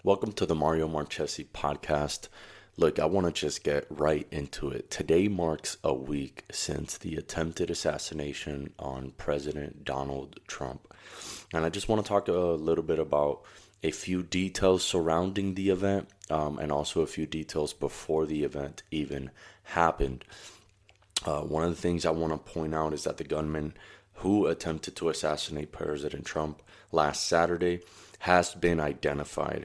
Welcome to the Mario Marchesi podcast. Look, I want to just get right into it. Today marks a week since the attempted assassination on President Donald Trump. And I just want to talk a little bit about a few details surrounding the event and also a few details before the event even happened. One of the things I want to point out is that the gunman who attempted to assassinate President Trump last Saturday has been identified.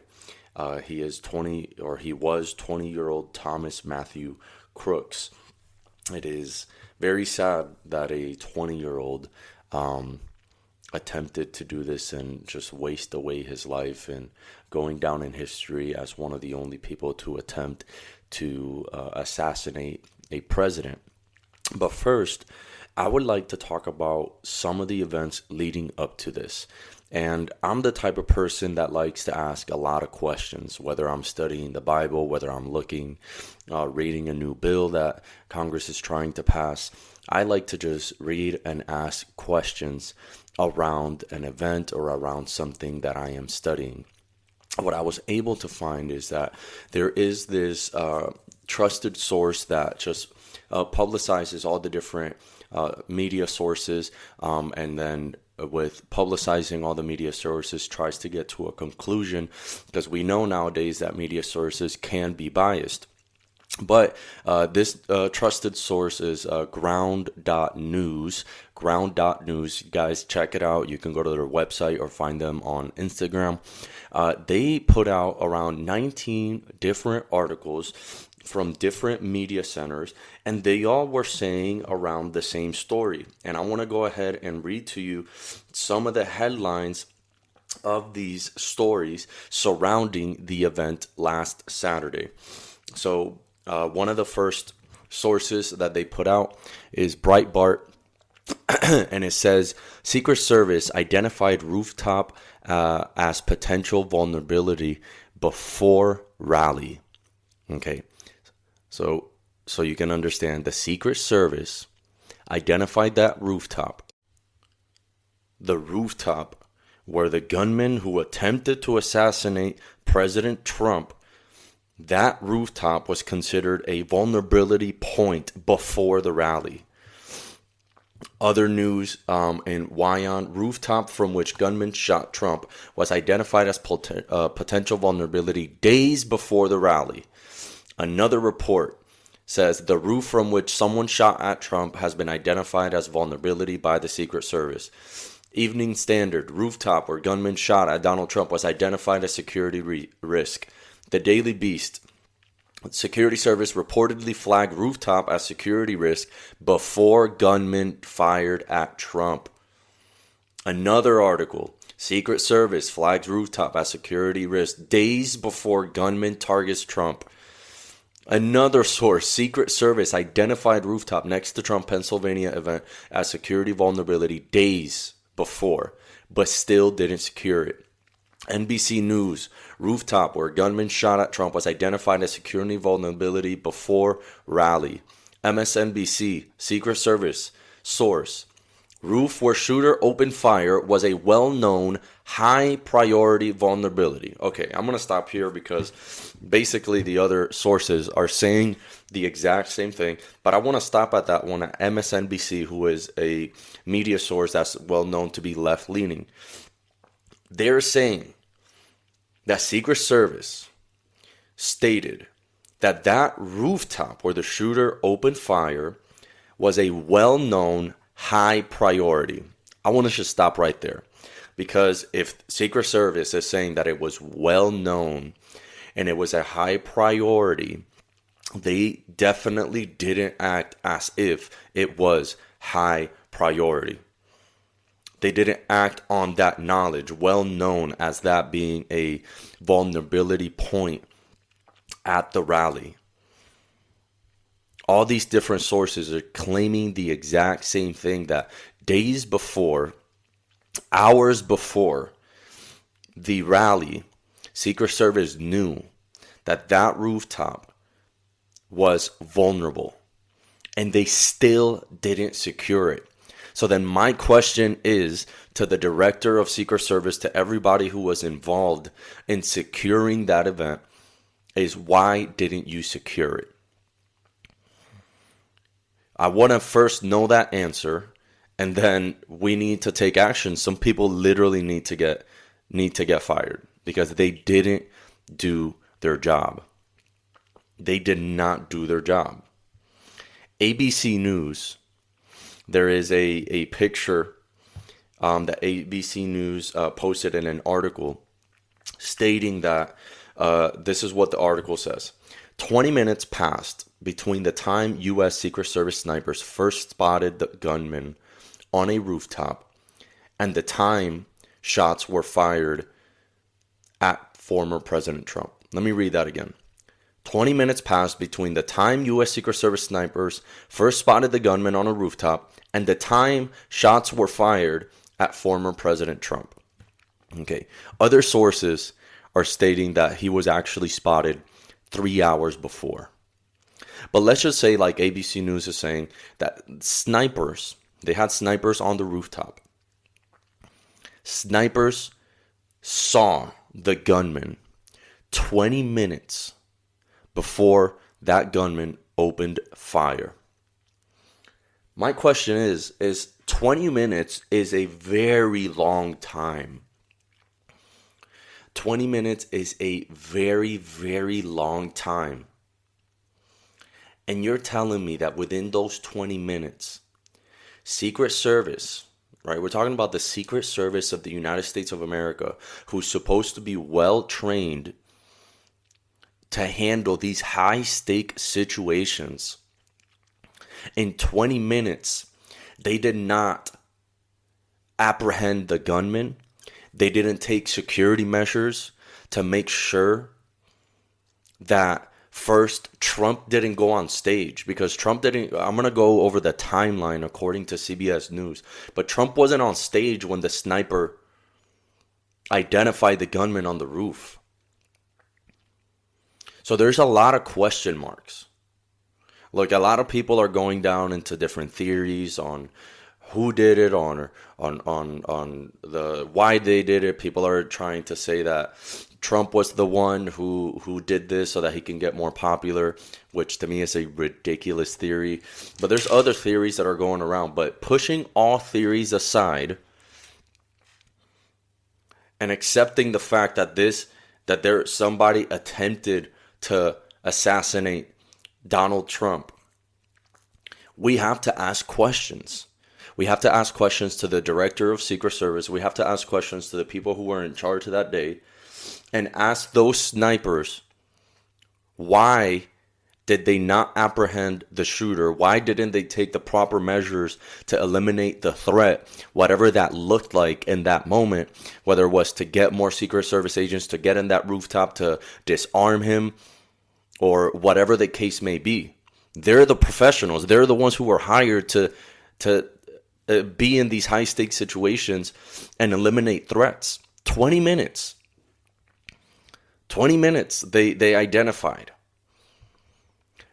He was 20-year-old Thomas Matthew Crooks. It is very sad that a 20-year-old attempted to do this and just waste away his life and going down in history as one of the only people to attempt to assassinate a president. But first, I would like to talk about some of the events leading up to this. And I'm the type of person that likes to ask a lot of questions, whether I'm studying the Bible, whether I'm reading a new bill that Congress is trying to pass. I like to just read and ask questions around an event or around something that I am studying. What I was able to find is that there is this trusted source that just publicizes all the different media sources, and then with publicizing all the media sources tries to get to a conclusion, because we know nowadays that media sources can be biased. But this trusted source is ground.news. Ground.news, you guys check it out. You can go to their website or find them on Instagram. They put out around 19 different articles from different media centers, and they all were saying around the same story. And I want to go ahead and read to you some of the headlines of these stories surrounding the event last Saturday. So one of the first sources that they put out is Breitbart, and it says Secret Service identified rooftop as potential vulnerability before rally. Okay. So you can understand, the Secret Service identified that rooftop. The rooftop where the gunman who attempted to assassinate President Trump, that rooftop was considered a vulnerability point before the rally. Other news in Wyon, rooftop from which gunman shot Trump was identified as potential vulnerability days before the rally. Another report says the roof from which someone shot at Trump has been identified as vulnerability by the Secret Service. Evening Standard, rooftop where gunman shot at Donald Trump was identified as security risk. The Daily Beast, Security Service reportedly flagged rooftop as security risk before gunman fired at Trump. Another article, Secret Service flags rooftop as security risk days before gunman targets Trump. Another source, Secret Service identified rooftop next to Trump Pennsylvania event as security vulnerability days before, but still didn't secure it. NBC News, rooftop where gunman shot at Trump was identified as security vulnerability before rally. MSNBC, Secret Service, source, roof where shooter opened fire was a well-known high-priority vulnerability. Okay, I'm going to stop here because basically the other sources are saying the exact same thing, but I want to stop at that one at MSNBC, who is a media source that's well-known to be left-leaning. They're saying that Secret Service stated that that rooftop where the shooter opened fire was a well-known high priority. I want to just stop right there, because if Secret Service is saying that it was well known and it was a high priority, they definitely didn't act as if it was high priority. They didn't act on that knowledge, well known as that being a vulnerability point at the rally. All these different sources are claiming the exact same thing, that days before, hours before the rally, Secret Service knew that that rooftop was vulnerable, and they still didn't secure it. So then my question is to the director of Secret Service, to everybody who was involved in securing that event, is why didn't you secure it? I want to first know that answer, and then we need to take action. Some people literally need to get fired because they didn't do their job. They did not do their job. ABC News, there is a picture that ABC News posted in an article stating that this is what the article says. 20 minutes passed between the time U.S. Secret Service snipers first spotted the gunman on a rooftop and the time shots were fired at former President Trump. Let me read that again. 20 minutes passed between the time U.S. Secret Service snipers first spotted the gunman on a rooftop and the time shots were fired at former President Trump. Okay. Other sources are stating that he was actually spotted 3 hours before. But let's just say, like ABC News is saying, that they had snipers on the rooftop. Snipers saw the gunman 20 minutes before that gunman opened fire. My question is 20 minutes is a very long time. 20 minutes is a very, very long time. And you're telling me that within those 20 minutes, Secret Service, right? We're talking about the Secret Service of the United States of America, who's supposed to be well trained to handle these high-stake situations. In 20 minutes, they did not apprehend the gunman. They didn't take security measures to make sure that first, Trump didn't go on stage because Trump didn't. I'm going to go over the timeline according to CBS News. But Trump wasn't on stage when the sniper identified the gunman on the roof. So there's a lot of question marks. Look, a lot of people are going down into different theories on who did it, on the why they did it. People are trying to say that Trump was the one who did this so that he can get more popular, which to me is a ridiculous theory. But there's other theories that are going around. But pushing all theories aside and accepting the fact that somebody attempted to assassinate Donald Trump, we have to ask questions. We have to ask questions to the director of Secret Service. We have to ask questions to the people who were in charge of that day and ask those snipers, why did they not apprehend the shooter? Why didn't they take the proper measures to eliminate the threat, whatever that looked like in that moment, whether it was to get more Secret Service agents to get in that rooftop to disarm him or whatever the case may be. They're the professionals. They're the ones who were hired to be in these high-stakes situations and eliminate threats. 20 minutes. 20 minutes they identified.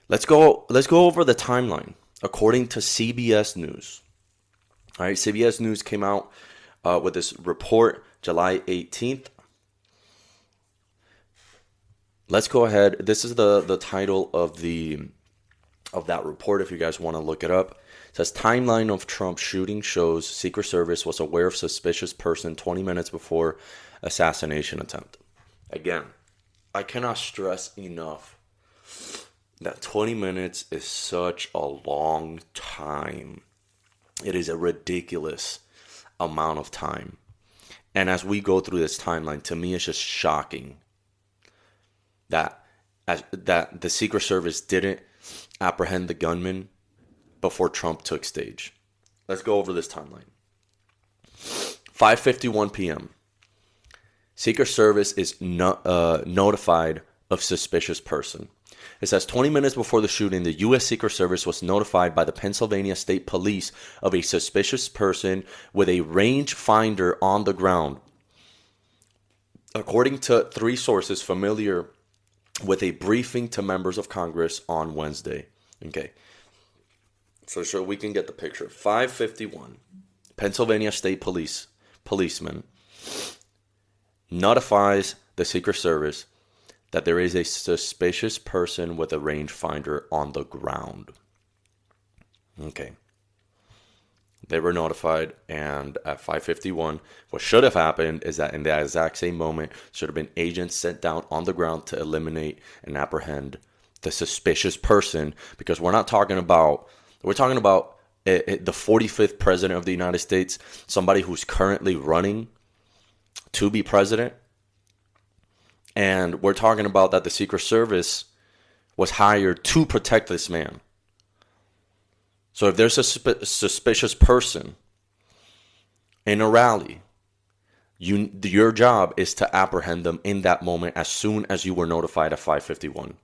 Let's go over the timeline according to CBS News. All right, CBS News came out with this report July 18th. Let's go ahead. This is the title of that report if you guys want to look it up. It says timeline of Trump shooting shows Secret Service was aware of suspicious person 20 minutes before assassination attempt. Again, I cannot stress enough that 20 minutes is such a long time. It is a ridiculous amount of time. And as we go through this timeline, to me it's just shocking that the Secret Service didn't apprehend the gunman before Trump took stage. Let's go over this timeline. 5:51 p.m. Secret Service is notified of suspicious person. It says 20 minutes before the shooting, the U.S. Secret Service was notified by the Pennsylvania State Police of a suspicious person with a rangefinder on the ground. According to 3 sources familiar with a briefing to members of Congress on Wednesday. Okay. So we can get the picture. 5:51, Pennsylvania State policeman notifies the Secret Service that there is a suspicious person with a rangefinder on the ground. Okay. They were notified, and at 5:51, what should have happened is that in that exact same moment, should have been agents sent down on the ground to eliminate and apprehend the suspicious person, because we're talking about the 45th president of the United States, somebody who's currently running to be president. And we're talking about that the Secret Service was hired to protect this man. So if there's a suspicious person in a rally, your job is to apprehend them in that moment as soon as you were notified at 5:51.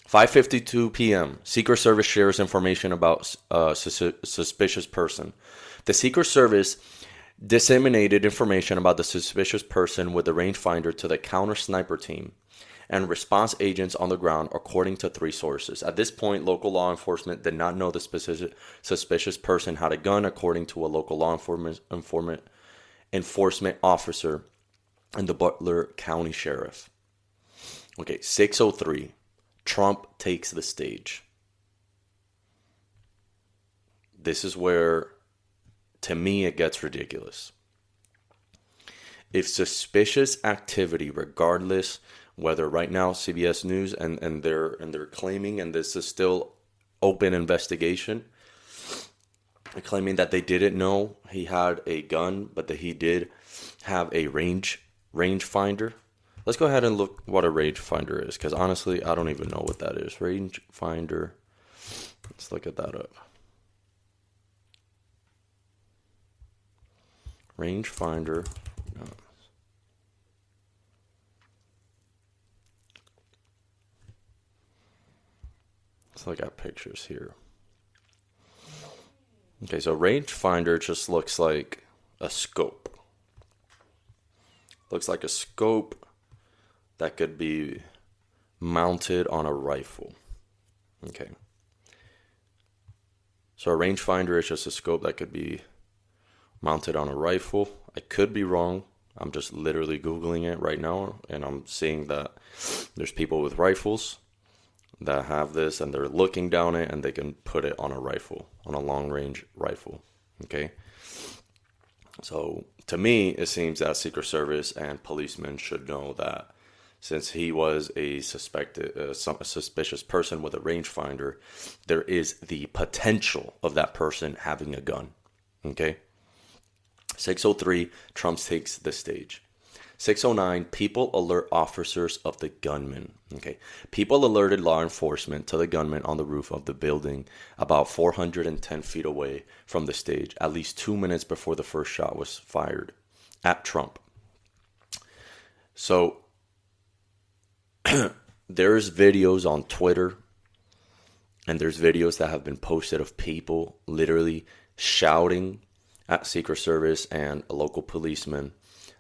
5:52 p.m., Secret Service shares information about a suspicious person. The Secret Service disseminated information about the suspicious person with the rangefinder to the counter sniper team and response agents on the ground, according to 3 sources. At this point, local law enforcement did not know the suspicious person had a gun, according to a local law enforcement officer and the Butler County Sheriff. Okay, 6:03. Trump takes the stage. This is where, to me, it gets ridiculous. If suspicious activity, regardless whether right now CBS News and they're claiming, and this is still open investigation, claiming that they didn't know he had a gun, but that he did have a rangefinder. Let's go ahead and look what a rangefinder is, because honestly, I don't even know what that is. Rangefinder. Let's look at that up. Rangefinder. Let's look at pictures here. Okay, so rangefinder just looks like a scope. Looks like a scope that could be mounted on a rifle. Okay. So a rangefinder is just a scope that could be mounted on a rifle. I could be wrong. I'm just literally Googling it right now, and I'm seeing that there's people with rifles that have this, and they're looking down it, and they can put it on a rifle, on a long-range rifle. Okay? So, to me, it seems that Secret Service and policemen should know that since he was a suspicious person with a rangefinder, there is the potential of that person having a gun. Okay? 6:03, Trump takes the stage. 6:09, people alert officers of the gunman. Okay, people alerted law enforcement to the gunman on the roof of the building about 410 feet away from the stage, at least 2 minutes before the first shot was fired at Trump. So there's videos on Twitter, and there's videos that have been posted of people literally shouting at Secret Service and a local policeman.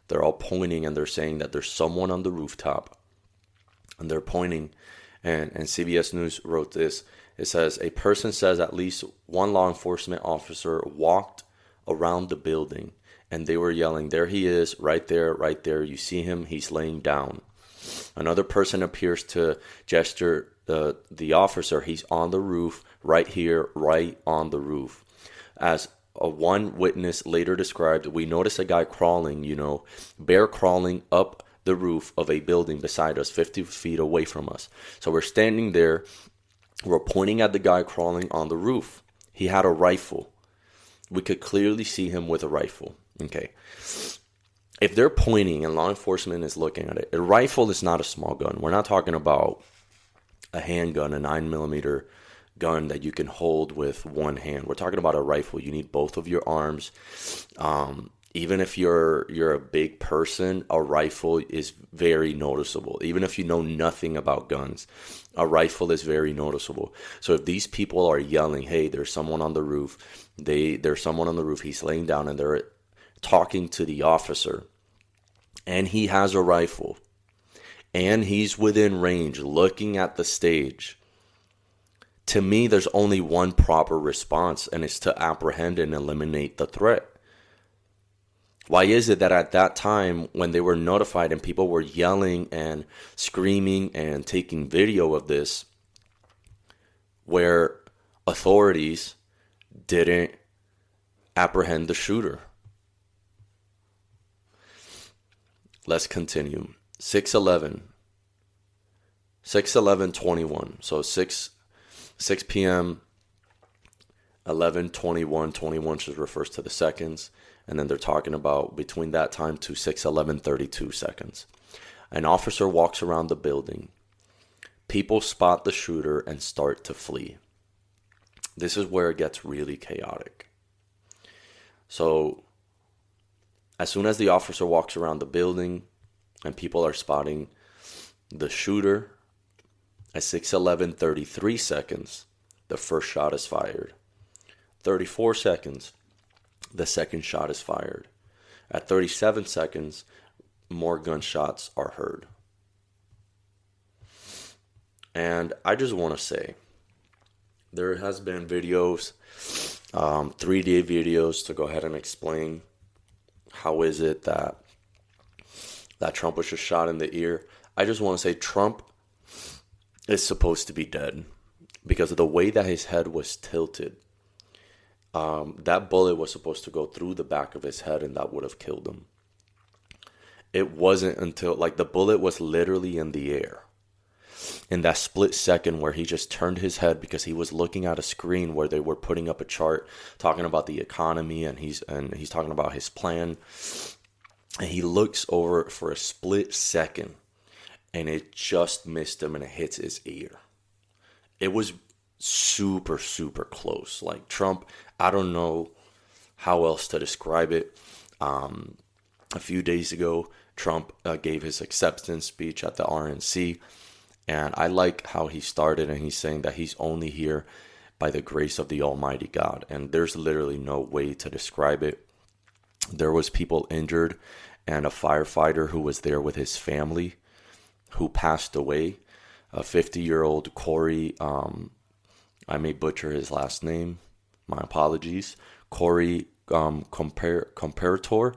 They're all pointing, and they're saying that there's someone on the rooftop. And they're pointing, and CBS News wrote this. It says, a person says at least one law enforcement officer walked around the building, and they were yelling, there he is, right there, right there. You see him, he's laying down. Another person appears to gesture the officer, he's on the roof, right here, right on the roof. As one witness later described, we noticed a guy crawling, bear crawling up the roof of a building beside us, 50 feet away from us. So we're standing there, we're pointing at the guy crawling on the roof. He had a rifle. We could clearly see him with a rifle. Okay. If they're pointing and law enforcement is looking at it, a rifle is not a small gun. We're not talking about a handgun, a 9mm gun that you can hold with one hand. We're talking about a rifle. You need both of your arms. Even if you're a big person, a rifle is very noticeable. Even if you know nothing about guns, a rifle is very noticeable. So if these people are yelling, hey, there's someone on the roof, there's someone on the roof, he's laying down, and they're talking to the officer, and he has a rifle, and he's within range looking at the stage, To me, there's only one proper response, and it's to apprehend and eliminate the threat. Why is it that at that time, when they were notified and people were yelling and screaming and taking video of this, where authorities didn't apprehend the shooter? Let's continue. 6/11/21. So 6 p.m. 11:21 just refers to the seconds, and then they're talking about between that time to 6/11:32 seconds. An officer walks around the building. People spot the shooter and start to flee. This is where it gets really chaotic. So as soon as the officer walks around the building and people are spotting the shooter, at 6/11:33 seconds, the first shot is fired. 34 seconds, the second shot is fired. At 37 seconds, more gunshots are heard. And I just want to say, there has been videos, 3D videos to go ahead and explain how is it that Trump was just shot in the ear. I just want to say Trump is supposed to be dead because of the way that his head was tilted. That bullet was supposed to go through the back of his head and that would have killed him. It wasn't until, like, the bullet was literally in the air. In that split second where he just turned his head because he was looking at a screen where they were putting up a chart talking about the economy, and he's talking about his plan. And he looks over for a split second and it just missed him and it hits his ear. It was super, super close. Like, Trump, I don't know how else to describe it. A few days ago, Trump gave his acceptance speech at the RNC. And I like how he started, and he's saying that he's only here by the grace of the Almighty God. And there's literally no way to describe it. There was people injured, and a firefighter who was there with his family who passed away. A 50-year-old Corey, I may butcher his last name, my apologies, Corey Comparator.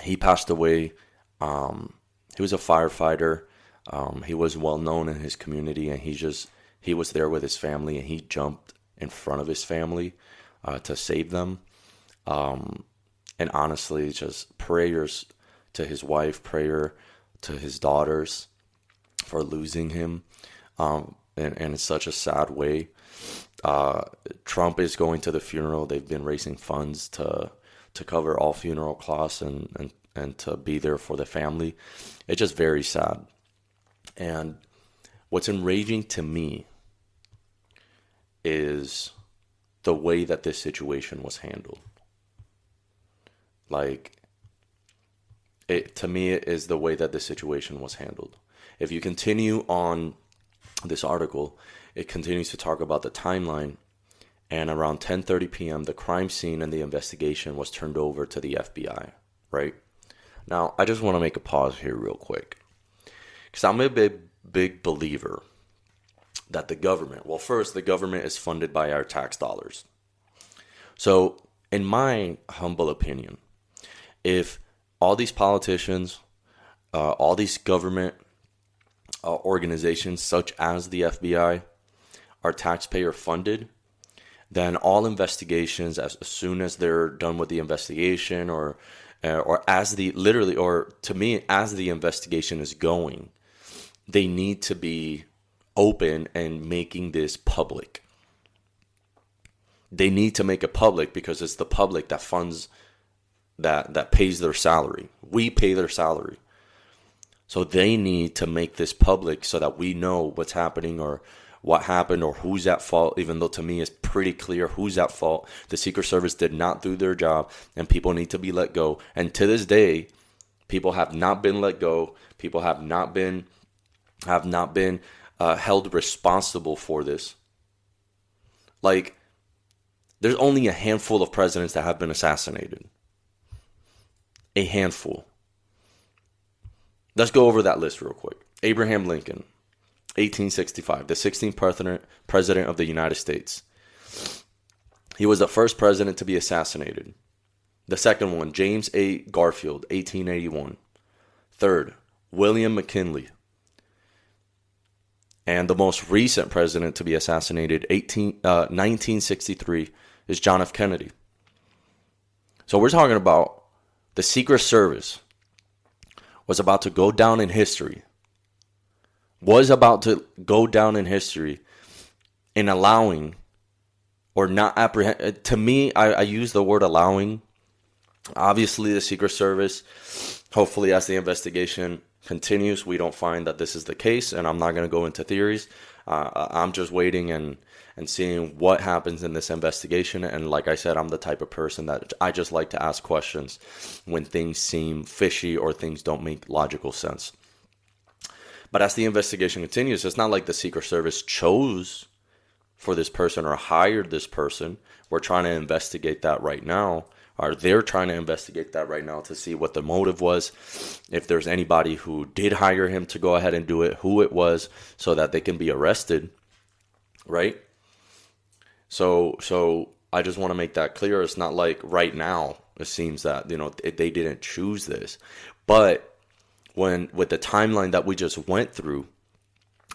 He passed away. He was a firefighter. He was well known in his community, and he was there with his family, and he jumped in front of his family to save them. And honestly, just prayers to his wife, prayer to his daughters for losing him, and in such a sad way. Trump is going to the funeral. They've been raising funds to cover all funeral costs and to be there for the family. It's just very sad. And what's enraging to me is the way that this situation was handled. Like, to me, it is the way that this situation was handled. If you continue on this article, it continues to talk about the timeline. And around 10:30 p.m., the crime scene and the investigation was turned over to the FBI, right? Now, I just want to make a pause here real quick. Because I'm a big believer that the government, well, first, the government is funded by our tax dollars. So, in my humble opinion, if all these politicians, all these government organizations such as the FBI are taxpayer funded, then all investigations, as soon as they're done with the investigation, or as the investigation is going, they need to be open and making this public. They need to make it public because it's the public that funds, that pays their salary. We pay their salary. So they need to make this public so that we know what's happening or what happened or who's at fault, even though to me it's pretty clear who's at fault. The Secret Service did not do their job, and people need to be let go. And to this day, people have not been let go. People have not been held responsible for this. Like, there's only a handful of presidents that have been assassinated. A handful. Let's go over that list real quick. Abraham Lincoln, 1865, the 16th president of the United States. He was the first president to be assassinated. The second one, James A. Garfield, 1881. Third, William McKinley. And the most recent president to be assassinated, 1963, is John F. Kennedy. So we're talking about the Secret Service was about to go down in history. In allowing or not apprehend. To me, I use the word allowing. Obviously, the Secret Service, hopefully as the investigation continues, we don't find that this is the case, and I'm not going to go into theories. I'm just waiting and seeing what happens in this investigation. And like I said, I'm the type of person that I just like to ask questions when things seem fishy or things don't make logical sense. But as the investigation continues, it's not like the Secret Service chose for this person or hired this person. We're trying to investigate that right now. Or they're trying to investigate that right now to see what the motive was, if there's anybody who did hire him to go ahead and do it, who it was, so that they can be arrested, right? So I just want to make that clear. It's not like right now it seems that, they didn't choose this. But with the timeline that we just went through,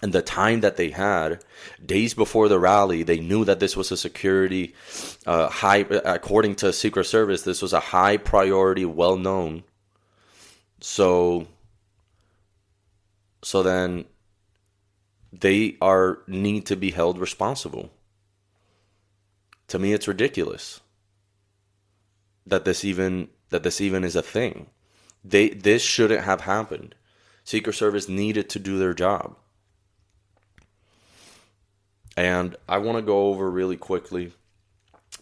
and the time that they had, days before the rally, they knew that this was a security high, according to Secret Service, this was a high priority, well known. So then they need to be held responsible. To me, it's ridiculous that this even is a thing. This shouldn't have happened. Secret Service needed to do their job. And I want to go over really quickly.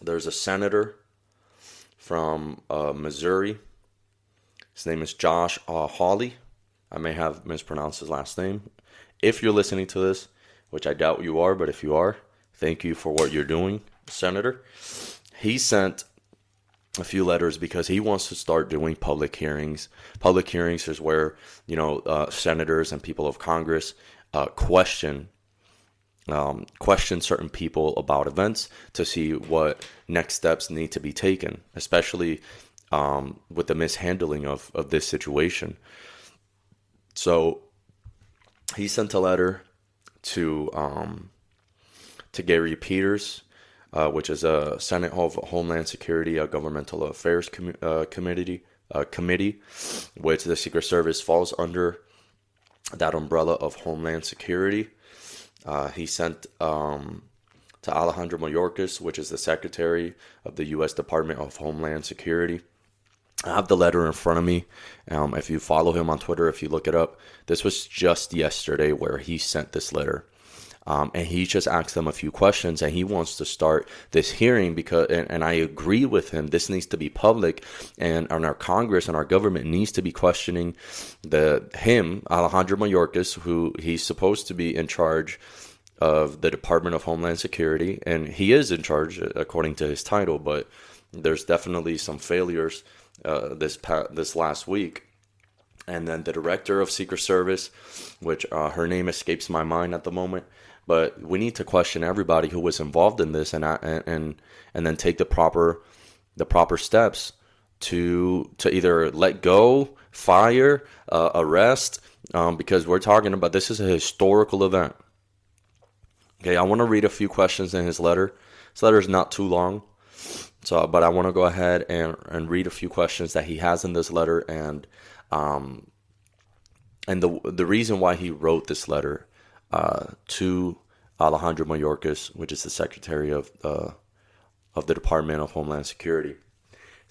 There's a senator from Missouri. His name is Josh Hawley. I may have mispronounced his last name. If you're listening to this, which I doubt you are, but if you are, thank you for what you're doing, Senator. He sent a few letters because he wants to start doing public hearings. Public hearings is where, senators and people of Congress question certain people about events to see what next steps need to be taken, especially with the mishandling of this situation. So he sent a letter to Gary Peters, which is a Senate of Homeland Security, a Governmental Affairs committee, which the Secret Service falls under that umbrella of Homeland Security. He sent to Alejandro Mayorkas, which is the Secretary of the U.S. Department of Homeland Security. I have the letter in front of me. If you follow him on Twitter, if you look it up, this was just yesterday where he sent this letter. And he just asked them a few questions, and he wants to start this hearing because, and I agree with him, this needs to be public, and our Congress and our government needs to be questioning Alejandro Mayorkas, who he's supposed to be in charge of the Department of Homeland Security, and he is in charge according to his title, but there's definitely some failures this last week. And then the director of Secret Service, which her name escapes my mind at the moment. But we need to question everybody who was involved in this, and then take the proper steps to either let go, fire, arrest, because we're talking about this is a historical event. Okay, I want to read a few questions in his letter. His letter is not too long, but I want to go ahead and read a few questions that he has in this letter, and the reason why he wrote this letter to Alejandro Mayorkas, which is the Secretary of the Department of Homeland Security, is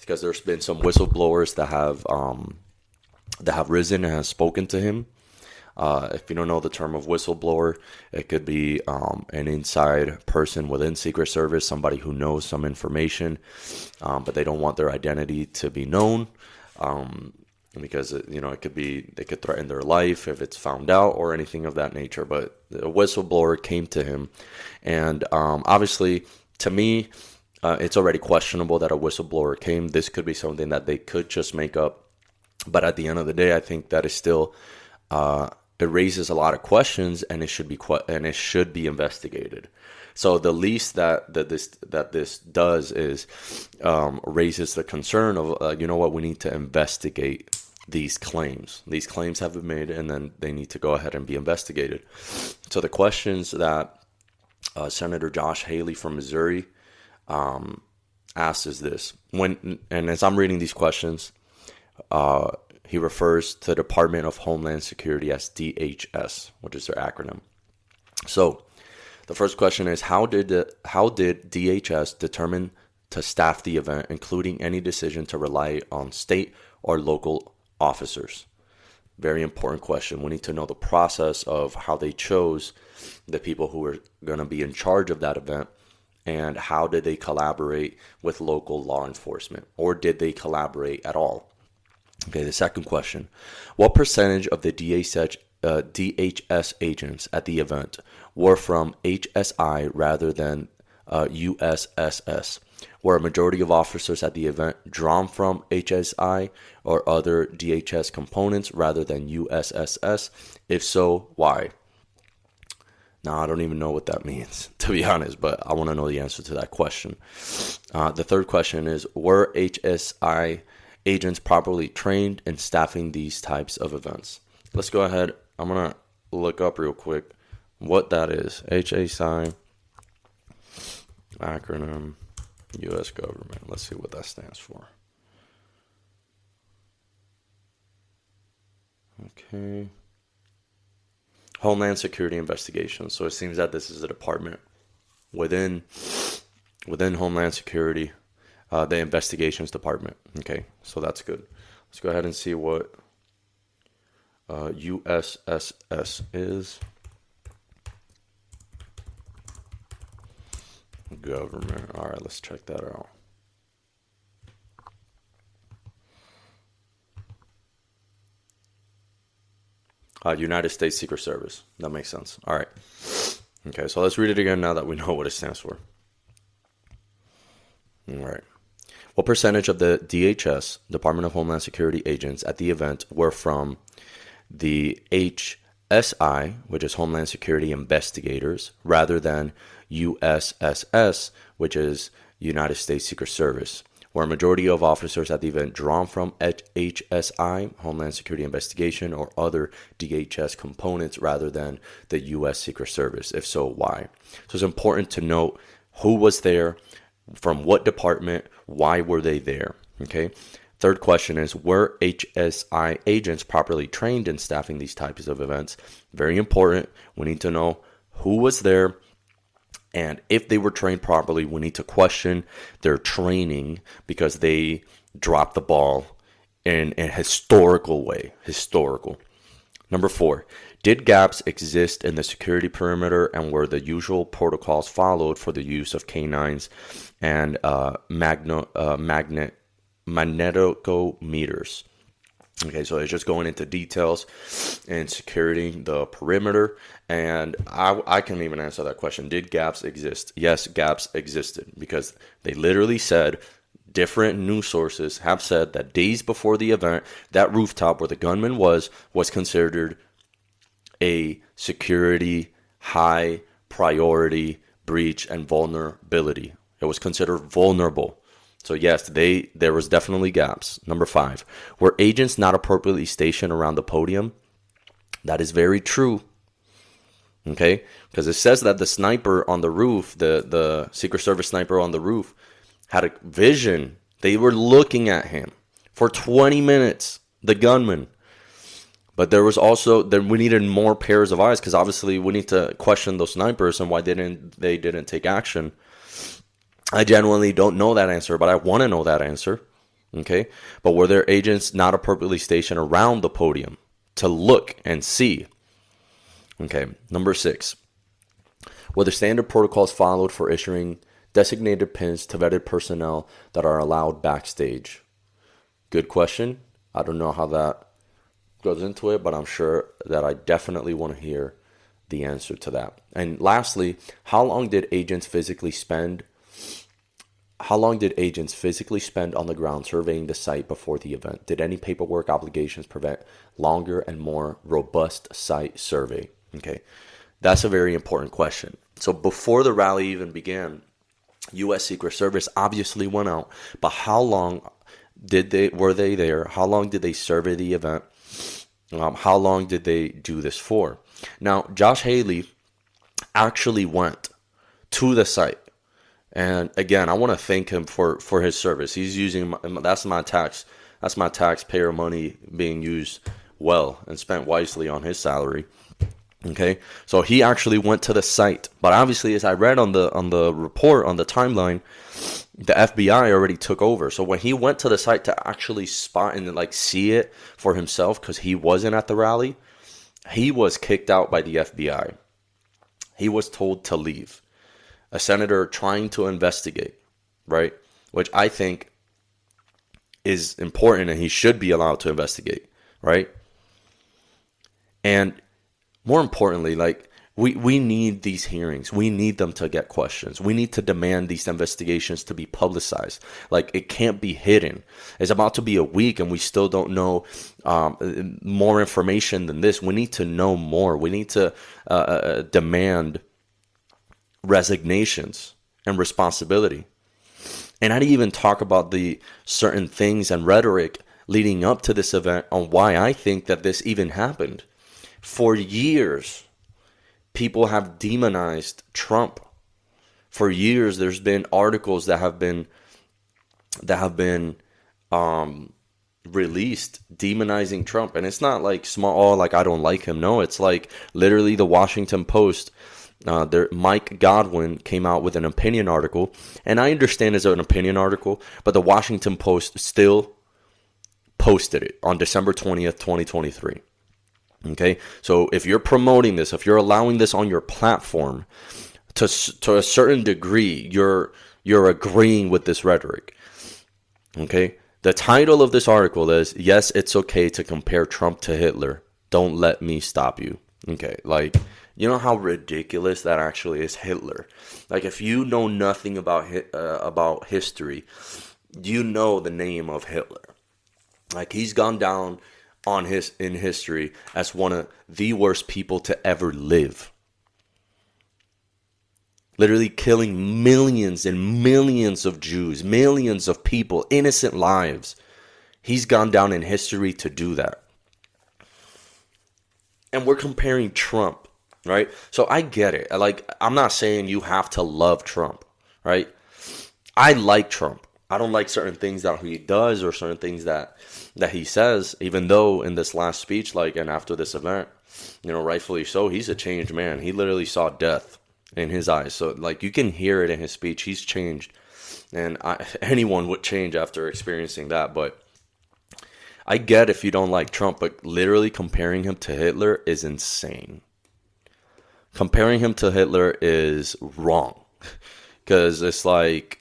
because there's been some whistleblowers that have risen and have spoken to him. If you don't know the term of whistleblower, it could be an inside person within Secret Service, somebody who knows some information, but they don't want their identity to be known. Because it could be, they could threaten their life if it's found out or anything of that nature. But a whistleblower came to him, and obviously, to me, it's already questionable that a whistleblower came. This could be something that they could just make up. But at the end of the day, I think that is still it raises a lot of questions, and it should be investigated. So the least that this does is raises the concern of, you know what, we need to investigate these claims. These claims have been made, and then they need to go ahead and be investigated. So the questions that Senator Josh Haley from Missouri asked is this. And as I'm reading these questions, he refers to the Department of Homeland Security as DHS, which is their acronym. So the first question is, how did DHS determine to staff the event, including any decision to rely on state or local officers? Very important question. We need to know the process of how they chose the people who were going to be in charge of that event, and how did they collaborate with local law enforcement, or did they collaborate at all? Okay, the second question. What percentage of the DHS agents at the event were from HSI rather than USSS? Were a majority of officers at the event drawn from HSI or other DHS components rather than USSS? If so, why? Now, I don't even know what that means, to be honest, but I want to know the answer to that question. The third question is, were HSI agents properly trained in staffing these types of events? Let's go ahead. I'm going to look up real quick what that is. HSI, acronym, U.S. government. Let's see what that stands for. Okay. Homeland Security Investigations. So it seems that this is a department within Homeland Security, the investigations department. Okay, so that's good. Let's go ahead and see what USSS is. Government. All right, let's check that out. United States Secret Service. That makes sense. All right. Okay, so let's read it again now that we know what it stands for. All right. What percentage of the DHS, Department of Homeland Security agents at the event were from the HSI, which is Homeland Security Investigators, rather than USSS, which is United States Secret Service? Were a majority of officers at the event drawn from HSI, Homeland Security Investigation, or other DHS components rather than the U.S. Secret Service? If so, why? So it's important to note who was there, from what department, why were they there? Okay. Third question is, were HSI agents properly trained in staffing these types of events? Very important. We need to know who was there. And if they were trained properly, we need to question their training, because they dropped the ball in a historical way. Historical. Number 4, did gaps exist in the security perimeter, and were the usual protocols followed for the use of canines and magnetometers? Okay, so it's just going into details and securing the perimeter. And I can even answer that question. Did gaps exist? Yes, gaps existed, because they literally said, different news sources have said that days before the event, that rooftop where the gunman was considered a security high priority breach and vulnerability. It was considered vulnerable. So yes, there was definitely gaps. Number 5, were agents not appropriately stationed around the podium? That is very true. Okay, because it says that the sniper on the roof, the Secret Service sniper on the roof, had a vision. They were looking at him for 20 minutes, the gunman. But there was also, we needed more pairs of eyes, because obviously we need to question those snipers and why they didn't take action. I genuinely don't know that answer, but I want to know that answer. Okay, but were there agents not appropriately stationed around the podium to look and see? Okay, number 6, were the standard protocols followed for issuing designated pins to vetted personnel that are allowed backstage? Good question. I don't know how that goes into it, but I'm sure that I definitely want to hear the answer to that. And lastly, how long did agents physically spend How long did agents physically spend on the ground surveying the site before the event? Did any paperwork obligations prevent longer and more robust site survey? Okay, that's a very important question. So before the rally even began, U.S. Secret Service obviously went out, but how long were they there? How long did they survey the event? How long did they do this for? Now, Josh Haley actually went to the site. And again, I want to thank him for his service. He's using that's my taxpayer money being used well and spent wisely on his salary. Okay, so he actually went to the site, but obviously, as I read on the report on the timeline, the FBI already took over. So when he went to the site to actually spot and like see it for himself, because he wasn't at the rally, he was kicked out by the FBI. He was told to leave. A senator trying to investigate, right? Which I think is important and he should be allowed to investigate, right? And more importantly, like we need these hearings. We need them to get questions. We need to demand these investigations to be publicized. Like it can't be hidden. It's about to be a week and we still don't know more information than this. We need to know more. We need to demand resignations and responsibility. And I didn't even talk about the certain things and rhetoric leading up to this event on why I think that this even happened. For years, people have demonized Trump. For years, there's been articles that have been released demonizing Trump, and it's not like small. Oh, like I don't like him. No, it's like literally the Washington Post. Mike Godwin came out with an opinion article, and I understand it's an opinion article, but the Washington Post still posted it on December 20th, 2023. Okay, so if you're promoting this, if you're allowing this on your platform, to a certain degree, you're agreeing with this rhetoric. Okay, the title of this article is, "Yes, it's okay to compare Trump to Hitler. Don't let me stop you." Okay, like, you know how ridiculous that actually is? Hitler. Like, if you know nothing about history, you know the name of Hitler. Like, he's gone down in history as one of the worst people to ever live. Literally killing millions and millions of Jews, millions of people, innocent lives. He's gone down in history to do that. And we're comparing Trump, right? So I get it. Like, I'm not saying you have to love Trump, right? I like Trump. I don't like certain things that he does or certain things that he says, even though in this last speech, like, and after this event, you know, rightfully so, he's a changed man. He literally saw death in his eyes. So, like, you can hear it in his speech. He's changed. And anyone would change after experiencing that, but I get if you don't like Trump, but literally comparing him to Hitler is insane. Comparing him to Hitler is wrong. Because it's like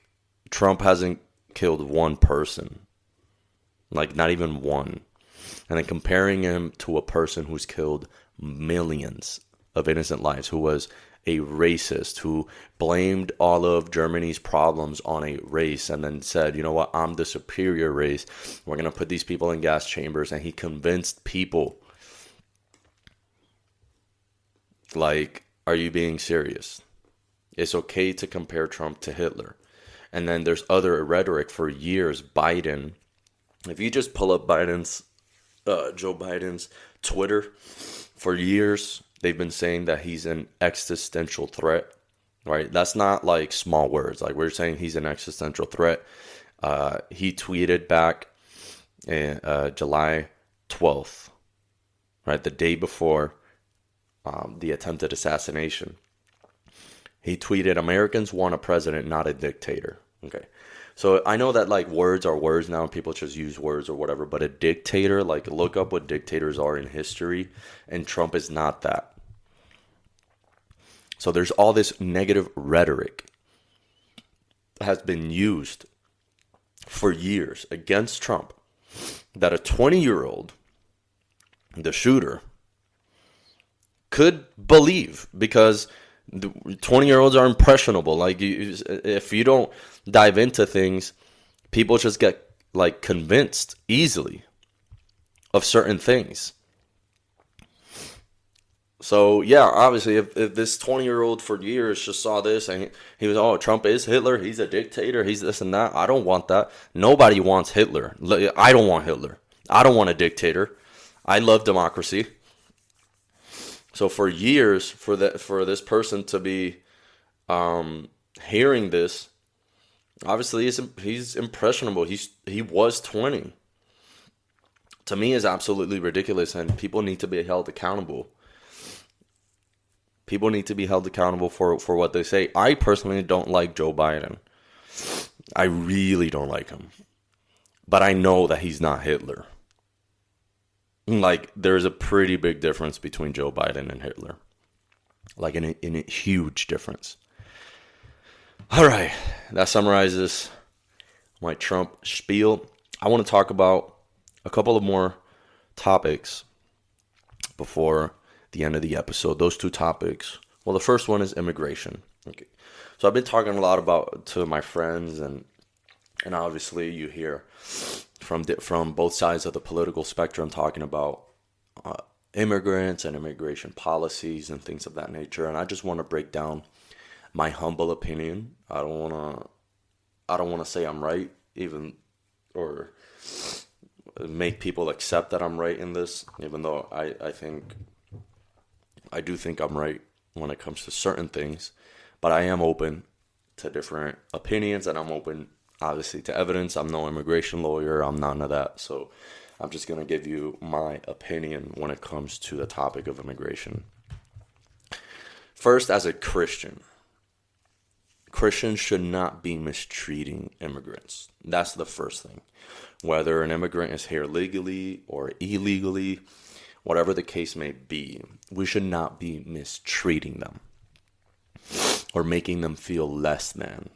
Trump hasn't killed one person. Like, not even one. And then comparing him to a person who's killed millions of innocent lives, who was a racist, who blamed all of Germany's problems on a race and then said, you know what, I'm the superior race. We're going to put these people in gas chambers. And he convinced people. Like, are you being serious? It's okay to compare Trump to Hitler. And then there's other rhetoric for years. Biden, if you just pull up Joe Biden's Twitter, for years, they've been saying that he's an existential threat, right? That's not like small words. Like, we're saying he's an existential threat. He tweeted back in, July 12th, right? The day before the attempted assassination. He tweeted, "Americans want a president, not a dictator." Okay. So I know that, like, words are words now and people just use words or whatever, but a dictator, like, look up what dictators are in history, and Trump is not that. So there's all this negative rhetoric that has been used for years against Trump that a 20-year-old, the shooter, could believe, because The 20-year-olds are impressionable. Like, if you don't dive into things, people just get like convinced easily of certain things. So yeah, obviously, if this 20-year-old for years just saw this and he was, oh, Trump is Hitler, he's a dictator, he's this and that. I don't want that. Nobody wants Hitler. I don't want Hitler. I don't want a dictator. I love democracy. So for years, for this person to be hearing this, obviously he's impressionable. He was 20. To me, is absolutely ridiculous, and people need to be held accountable. People need to be held accountable for what they say. I personally don't like Joe Biden. I really don't like him. But I know that he's not Hitler. Like, there's a pretty big difference between Joe Biden and Hitler. Like, in a huge difference. All right, that summarizes my Trump spiel. I want to talk about a couple of more topics before the end of the episode. Those two topics. Well, the first one is immigration. Okay. So I've been talking a lot about to my friends, and obviously you hear from both sides of the political spectrum talking about immigrants and immigration policies and things of that nature. And I just want to break down my humble opinion. I don't want to say I'm right, even, or make people accept that I'm right in this, even though I do think I'm right when it comes to certain things. But I am open to different opinions, and I'm open, obviously, to evidence. I'm no immigration lawyer. I'm none of that. So I'm just going to give you my opinion when it comes to the topic of immigration. First, as a Christian, Christians should not be mistreating immigrants. That's the first thing. Whether an immigrant is here legally or illegally, whatever the case may be, we should not be mistreating them or making them feel less than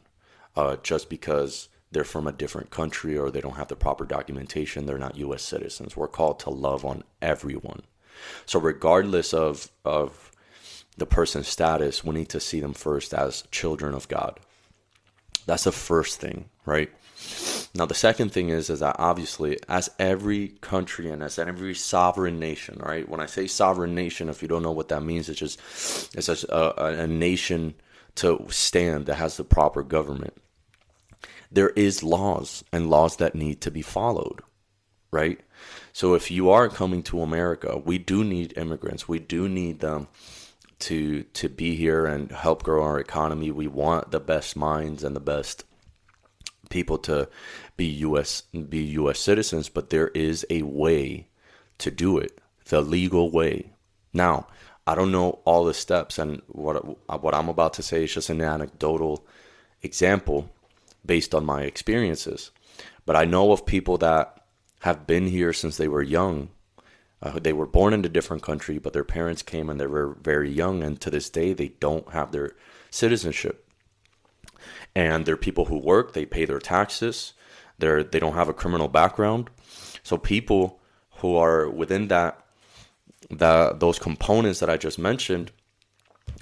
just because they're from a different country or they don't have the proper documentation. They're not U.S. citizens. We're called to love on everyone. So regardless of the person's status, we need to see them first as children of God. That's the first thing, right? Now, the second thing is that obviously, as every country and as every sovereign nation, right? When I say sovereign nation, if you don't know what that means, it's just a nation to stand that has the proper government. There is laws and laws that need to be followed, right? So if you are coming to America, we do need immigrants. We do need them to be here and help grow our economy. We want the best minds and the best people to be U.S. citizens, but there is a way to do it, the legal way. Now, I don't know all the steps, and what I'm about to say is just an anecdotal example based on my experiences. But I know of people that have been here since they were young. They were born in a different country, but their parents came and they were very young, and to this day they don't have their citizenship. And they're people who work, they pay their taxes, they don't have a criminal background. So people who are within those components that I just mentioned,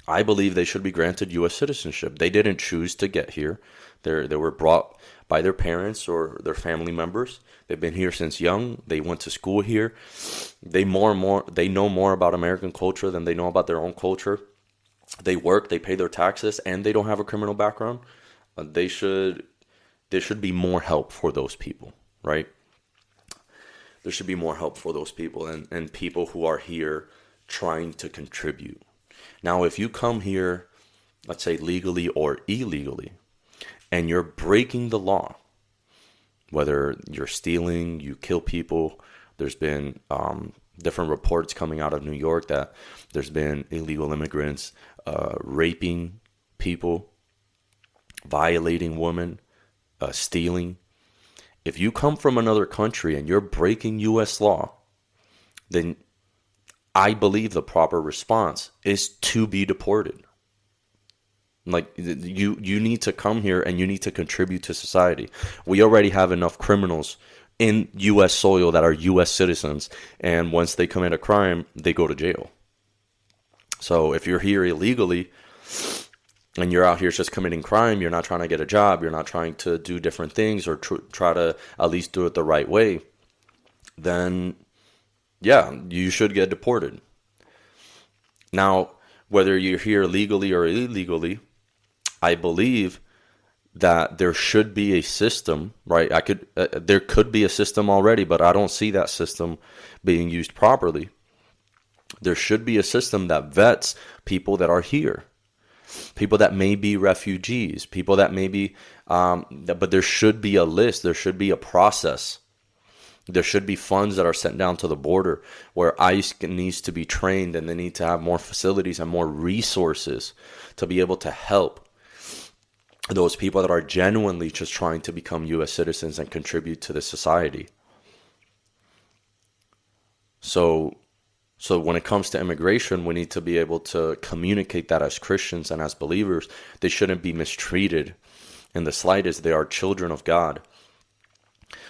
I believe they should be granted U.S. citizenship. They didn't choose to get here. They were brought by their parents or their family members. They've been here since young. They went to school here. They know more about American culture than they know about their own culture. They work, they pay their taxes, and they don't have a criminal background. There should be more help for those people, right? There should be more help for those people and people who are here trying to contribute. Now, if you come here, let's say legally or illegally, and you're breaking the law, whether you're stealing, you kill people, there's been different reports coming out of New York that there's been illegal immigrants raping people, violating women, stealing. If you come from another country and you're breaking U.S. law, then I believe the proper response is to be deported. Like, you need to come here and you need to contribute to society. We already have enough criminals in U.S. soil that are U.S. citizens, and once they commit a crime, they go to jail. So if you're here illegally, and you're out here just committing crime, you're not trying to get a job, you're not trying to do different things or try to at least do it the right way, then yeah, you should get deported. Now, whether you're here legally or illegally, I believe that there should be a system, right? There could be a system already, but I don't see that system being used properly. There should be a system that vets people that are here, people that may be refugees, people that may be, but there should be a list, there should be a process. There should be funds that are sent down to the border where ICE needs to be trained, and they need to have more facilities and more resources to be able to help those people that are genuinely just trying to become U.S. citizens and contribute to the society. So when it comes to immigration, we need to be able to communicate that as Christians and as believers. They shouldn't be mistreated in the slightest. They are children of God.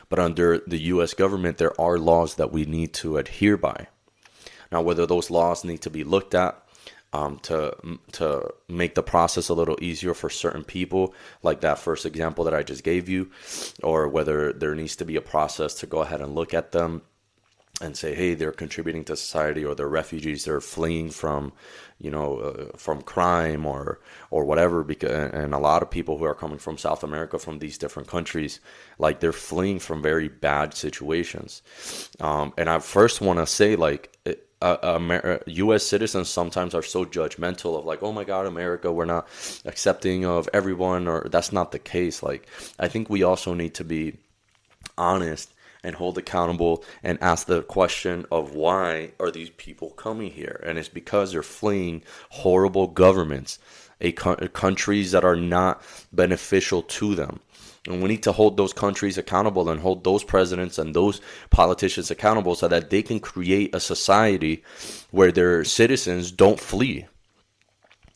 But under the U.S. government, there are laws that we need to adhere by. Now, whether those laws need to be looked at to make the process a little easier for certain people, like that first example that I just gave you, or whether there needs to be a process to go ahead and look at them and say, hey, they're contributing to society, or they're refugees, they're fleeing from, from crime or whatever. And a lot of people who are coming from South America, from these different countries, like, they're fleeing from very bad situations. And I first want to say, like, U.S. citizens sometimes are so judgmental of, like, oh my God, America, we're not accepting of everyone, or that's not the case. Like, I think we also need to be honest and hold accountable and ask the question of, why are these people coming here? And it's because they're fleeing horrible governments, countries that are not beneficial to them. And we need to hold those countries accountable and hold those presidents and those politicians accountable so that they can create a society where their citizens don't flee,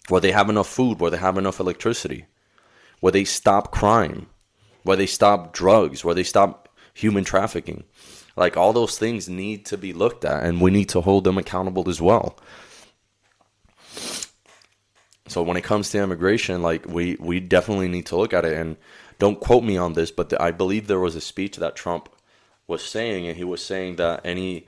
where they have enough food, where they have enough electricity, where they stop crime, where they stop drugs, where they stop human trafficking. Like, all those things need to be looked at, and we need to hold them accountable as well. So when it comes to immigration, like, we definitely need to look at it. And don't quote me on this, but I believe there was a speech that Trump was saying, and he was saying that any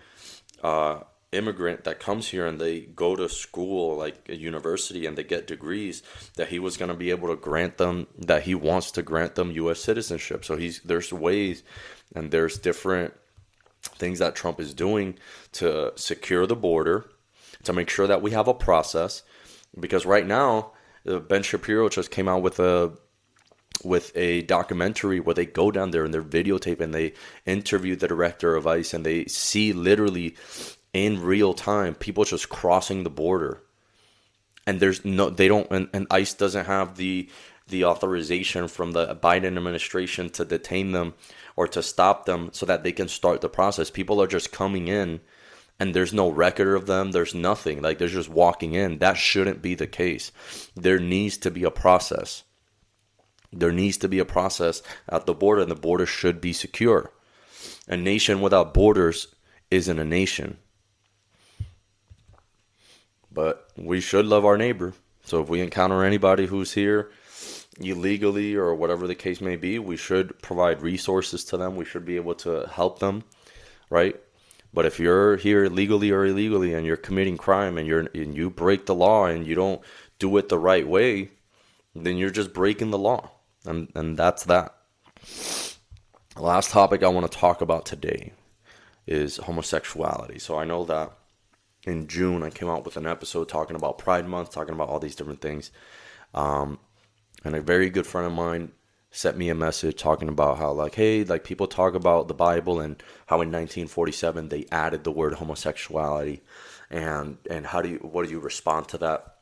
immigrant that comes here and they go to school, like a university, and they get degrees, that he was going to be able to grant them, that he wants to grant them U.S. citizenship. So there's ways and there's different things that Trump is doing to secure the border, to make sure that we have a process. Because right now, Ben Shapiro just came out with a documentary where they go down there and they're videotape and they interview the director of ICE, and they see literally in real time people just crossing the border. And and ICE doesn't have the authorization from the Biden administration to detain them or to stop them so that they can start the process. People are just coming in and there's no record of them. There's nothing. Like, they're just walking in. That shouldn't be the case. There needs to be a process. There needs to be a process at the border, and the border should be secure. A nation without borders isn't a nation. But we should love our neighbor. So if we encounter anybody who's here illegally or whatever the case may be, we should provide resources to them. We should be able to help them, right? But if you're here legally or illegally and you're committing crime and you break the law and you don't do it the right way, then you're just breaking the law. And that's that. The last topic I want to talk about today is homosexuality. So I know that in June I came out with an episode talking about Pride Month, talking about all these different things. And a very good friend of mine sent me a message talking about how, like, hey, like, people talk about the Bible and how in 1947 they added the word homosexuality, and what do you respond to that?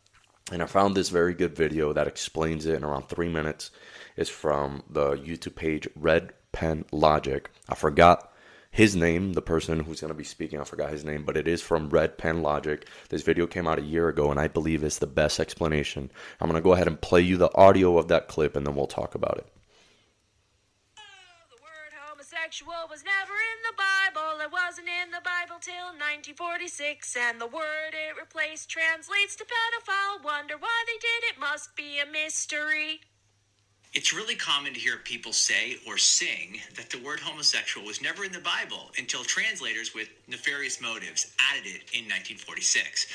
And I found this very good video that explains it in around 3 minutes. It's from the YouTube page Red Pen Logic. I forgot his name, the person who's going to be speaking, I forgot his name, but it is from Red Pen Logic. This video came out a year ago, and I believe it's the best explanation. I'm going to go ahead and play you the audio of that clip, and then we'll talk about it. The word homosexual was never in the Bible. It wasn't in the Bible. till 1946, and the word it replaced translates to pedophile. Wonder why they did it, must be a mystery. It's really common to hear people say or sing that the word homosexual was never in the Bible until translators with nefarious motives added it in 1946.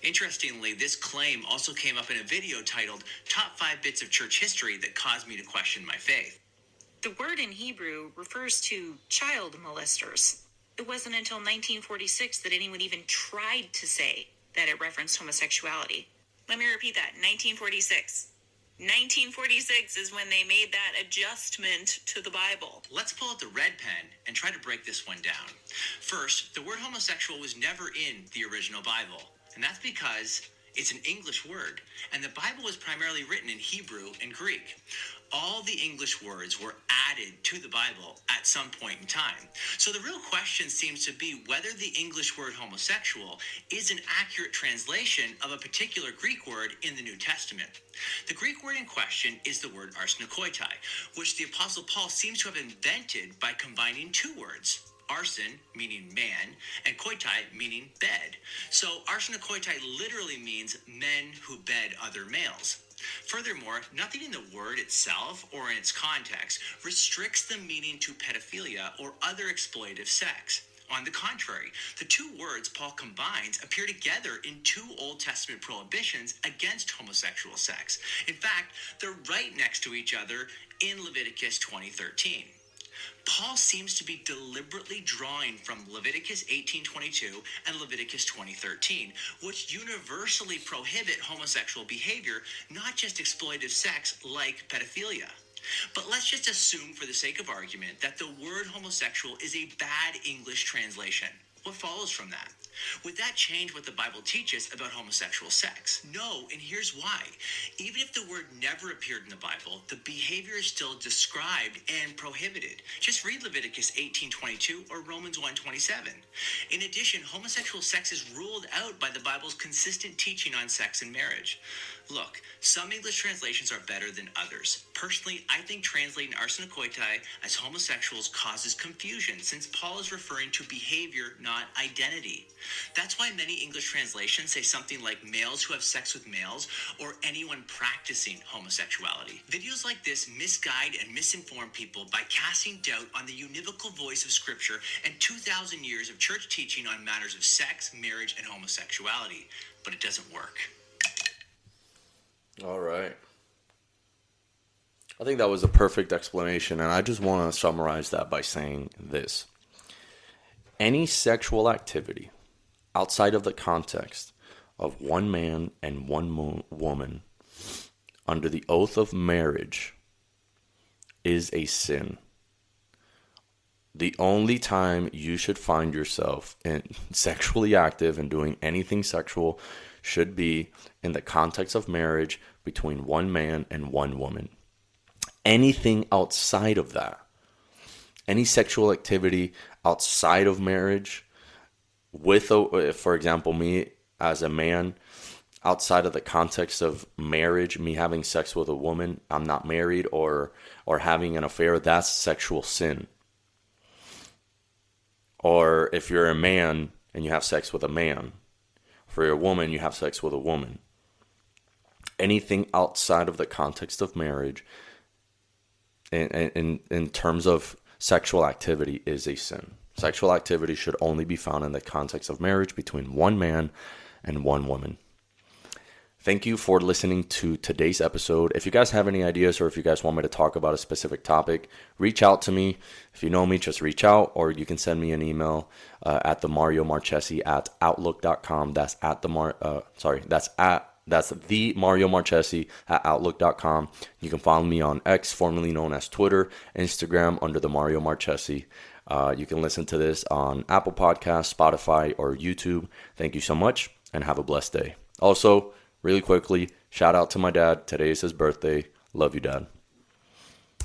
Interestingly, this claim also came up in a video titled Top 5 Bits of Church History that caused me to question my faith. The word in Hebrew refers to child molesters. It wasn't until 1946 that anyone even tried to say that it referenced homosexuality. Let me repeat that, 1946. 1946 is when they made that adjustment to the Bible. Let's pull out the red pen and try to break this one down. First, the word homosexual was never in the original Bible, and that's because it's an English word, and the Bible was primarily written in Hebrew and Greek. All the English words were added to the Bible at some point in time. So the real question seems to be whether the English word homosexual is an accurate translation of a particular Greek word in the New Testament. The Greek word in question is the word arsenokoitai, which the Apostle Paul seems to have invented by combining two words. Arsen, meaning man, and koitai, meaning bed. So arsenokoitai literally means men who bed other males. Furthermore, nothing in the word itself or in its context restricts the meaning to pedophilia or other exploitative sex. On the contrary, the two words Paul combines appear together in two Old Testament prohibitions against homosexual sex. In fact, they're right next to each other in Leviticus 20:13. Paul seems to be deliberately drawing from Leviticus 18:22 and Leviticus 20:13, which universally prohibit homosexual behavior, not just exploitative sex like pedophilia. But let's just assume for the sake of argument that the word homosexual is a bad English translation. What follows from that? Would that change what the Bible teaches about homosexual sex? No, and here's why. Even if the word never appeared in the Bible, the behavior is still described and prohibited. Just read Leviticus 18:22 or Romans 1:27. In addition, homosexual sex is ruled out by the Bible's consistent teaching on sex and marriage. Look, some English translations are better than others. Personally, I think translating arsenokoitai as homosexuals causes confusion, since Paul is referring to behavior, not identity. That's why many English translations say something like males who have sex with males or anyone practicing homosexuality. Videos like this misguide and misinform people by casting doubt on the univocal voice of Scripture and 2,000 years of church teaching on matters of sex, marriage, and homosexuality. But it doesn't work. All right. I think that was a perfect explanation, and I just want to summarize that by saying this. Any sexual activity outside of the context of one man and one woman under the oath of marriage is a sin. The only time you should find yourself sexually active and doing anything sexual should be in the context of marriage between one man and one woman. Anything outside of that, any sexual activity outside of marriage, for example, me as a man, outside of the context of marriage, me having sex with a woman, I'm not married, or having an affair, that's sexual sin. Or if you're a man and you have sex with a man, for a woman, you have sex with a woman. Anything outside of the context of marriage, in terms of sexual activity, is a sin. Sexual activity should only be found in the context of marriage between one man and one woman. Thank you for listening to today's episode. If you guys have any ideas or if you guys want me to talk about a specific topic, reach out to me. If you know me, just reach out, or you can send me an email at themariomarchesi@outlook.com. That's the Mario Marchesi at outlook.com. You can follow me on X, formerly known as Twitter, Instagram under the Mario Marchesi. You can listen to this on Apple Podcasts, Spotify, or YouTube. Thank you so much, and have a blessed day. Also, really quickly, shout out to my dad. Today is his birthday. Love you, Dad.